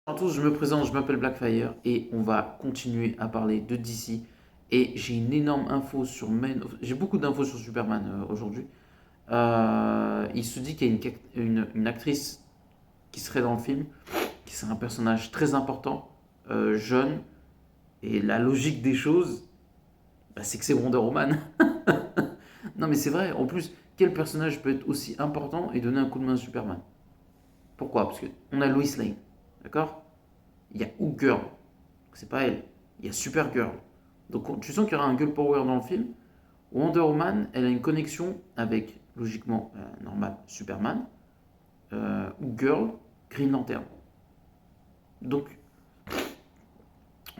Bonjour à tous, je me présente, je m'appelle Blackfire et on va continuer à parler de DC. Et j'ai une énorme info sur J'ai beaucoup d'infos sur Superman aujourd'hui. Il se dit qu'il y a une actrice qui serait dans le film, qui serait un personnage très important, jeune. Et la logique des choses, bah, c'est que c'est Wonder Woman. Non mais c'est vrai, en plus, quel personnage peut être aussi important et donner un coup de main à Superman? Pourquoi? Parce qu'on a Lois Lane, d'accord? Il y a Girl, c'est pas elle. Il y a Supergirl. Donc tu sens qu'il y aura un girl power dans le film. Wonder Woman, elle a une connexion avec, logiquement, normal, Superman, ou Girl, Green Lantern. Donc,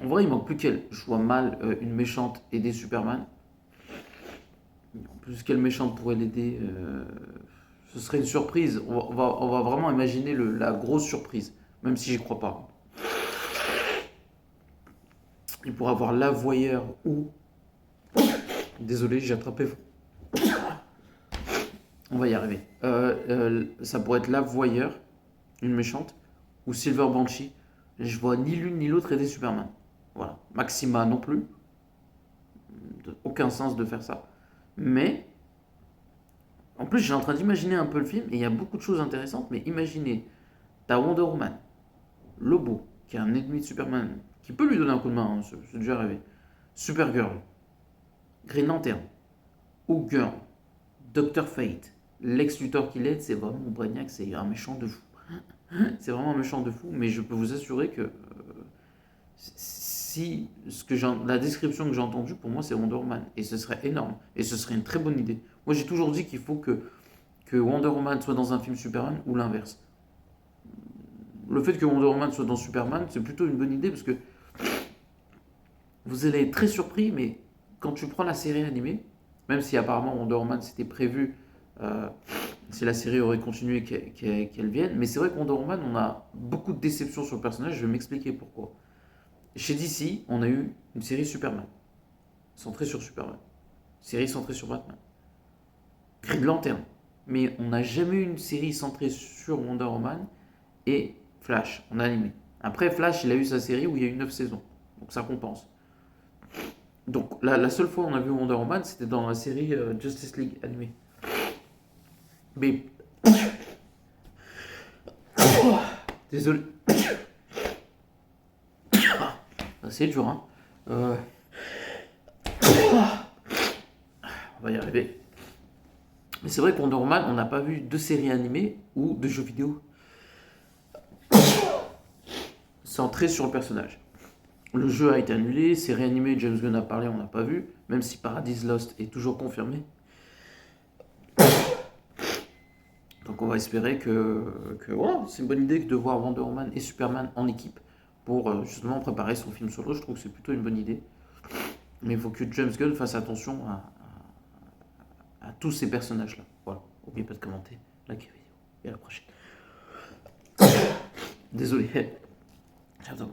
en vrai, il manque plus qu'elle. Je vois mal une méchante aider Superman. En plus, quelle méchante pourrait l'aider ce serait une surprise. On va vraiment imaginer la grosse surprise, même si j'y crois pas. Il pourrait avoir la voyeur ou. Désolé, j'ai attrapé. On va y arriver. Ça pourrait être la voyeur, une méchante, ou Silver Banshee. Je vois ni l'une ni l'autre aider Superman. Voilà. Maxima non plus. Aucun sens de faire ça. Mais, en plus, j'ai en train d'imaginer un peu le film, et il y a beaucoup de choses intéressantes, mais imaginez, t'as Wonder Woman, Lobo, qui est un ennemi de Superman, qui peut lui donner un coup de main, hein, c'est déjà arrivé. Supergirl, Green Lantern, ou Girl, Doctor Fate, Lex Luthor qui l'aide, c'est vraiment Brainiac, c'est un méchant de fou. C'est vraiment un méchant de fou, mais je peux vous assurer que si la description que j'ai entendue, pour moi, c'est Wonder Woman. Et ce serait énorme. Et ce serait une très bonne idée. Moi, j'ai toujours dit qu'il faut que Wonder Woman soit dans un film Superman ou l'inverse. Le fait que Wonder Woman soit dans Superman, c'est plutôt une bonne idée parce que vous allez être très surpris, mais quand tu prends la série animée, même si apparemment Wonder Woman c'était prévu, euh, si la série aurait continué qu'elle vienne, mais c'est vrai que Wonder Woman, on a beaucoup de déceptions sur le personnage, je vais m'expliquer pourquoi. Chez DC, on a eu une série Superman, centrée sur Superman, série centrée sur Batman, Green Lantern, mais on n'a jamais eu une série centrée sur Wonder Woman et Flash en animé. Après, Flash, il a eu sa série où il y a eu 9 saisons, donc ça compense. Donc la seule fois où on a vu Wonder Woman, c'était dans la série Justice League animée. Mais désolé, c'est dur, hein. On va y arriver. Mais c'est vrai que Wonder Woman, on n'a pas vu de séries animées ou de jeux vidéo centrés sur le personnage. Le jeu a été annulé, c'est réanimé, James Gunn a parlé, on n'a pas vu, même si Paradise Lost est toujours confirmé. Donc on va espérer que voilà, c'est une bonne idée de voir Wonder Woman et Superman en équipe pour justement préparer son film solo. Je trouve que c'est plutôt une bonne idée. Mais il faut que James Gunn fasse attention à tous ces personnages-là. Voilà, n'oubliez pas de commenter, likez la vidéo et à la prochaine. Désolé. J'attends.